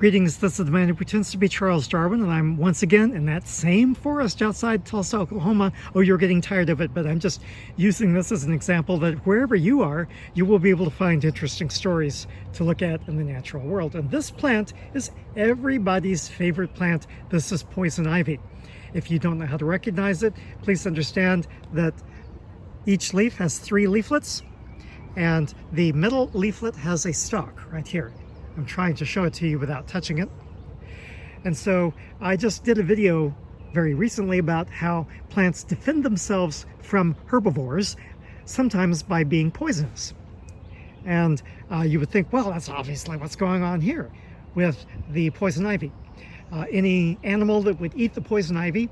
Greetings, this is the man who pretends to be Charles Darwin, and I'm once again in that same forest outside Tulsa, Oklahoma. Oh, you're getting tired of it, but I'm just using this as an example that wherever you are, you will be able to find interesting stories to look at in the natural world. And this plant is everybody's favorite plant. This is poison ivy. If you don't know how to recognize it, please understand that each leaf has 3 leaflets, and the middle leaflet has a stalk right here. I'm trying to show it to you without touching it. And so I just did a video very recently about how plants defend themselves from herbivores, sometimes by being poisonous. And you would think, well, that's obviously what's going on here with the poison ivy. Any animal that would eat the poison ivy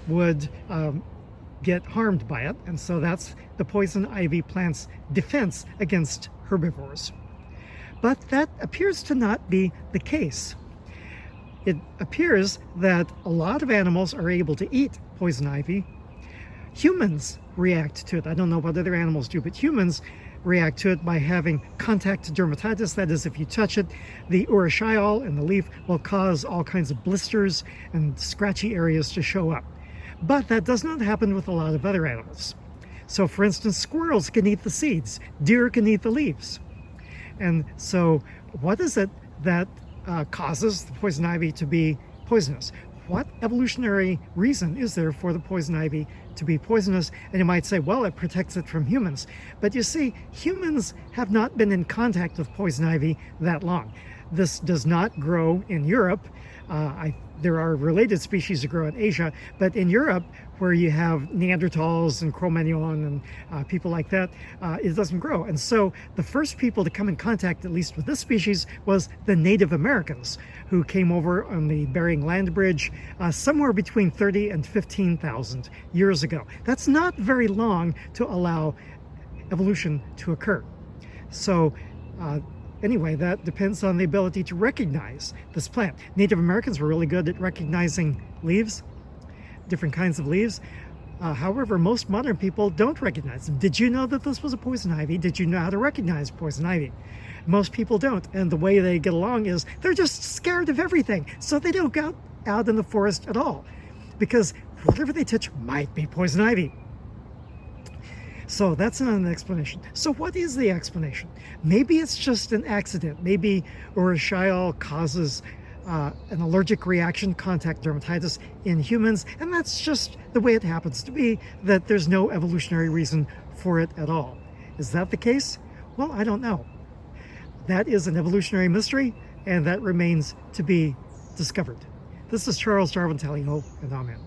would get harmed by it. And so that's the poison ivy plant's defense against herbivores. But that appears to not be the case. It appears that a lot of animals are able to eat poison ivy. Humans react to it. I don't know what other animals do, but humans react to it by having contact dermatitis. That is, if you touch it, the urushiol in the leaf will cause all kinds of blisters and scratchy areas to show up. But that does not happen with a lot of other animals. So, for instance, squirrels can eat the seeds. Deer can eat the leaves. And so what is it that causes the poison ivy to be poisonous? What evolutionary reason is there for the poison ivy to be poisonous? And you might say, well, it protects it from humans. But you see, humans have not been in contact with poison ivy that long. This does not grow in Europe. There are related species that grow in Asia, but in Europe, where you have Neanderthals and Cro-Magnon and people like that, it doesn't grow. And so the first people to come in contact, at least with this species, was the Native Americans, who came over on the Bering Land Bridge somewhere between 30 and 15,000 years ago. That's not very long to allow evolution to occur. So anyway, that depends on the ability to recognize this plant. Native Americans were really good at recognizing leaves, different kinds of leaves. However, most modern people don't recognize them. Did you know that this was a poison ivy? Did you know how to recognize poison ivy? Most people don't. And the way they get along is they're just scared of everything. So they don't go out in the forest at all, because whatever they touch might be poison ivy. So that's not an explanation. So what is the explanation? Maybe it's just an accident. Maybe urushiol causes an allergic reaction, contact dermatitis, in humans, and that's just the way it happens to be, that there's no evolutionary reason for it at all. Is that the case? Well, I don't know. That is an evolutionary mystery, and that remains to be discovered. This is Charles Darwin telling you, and amen.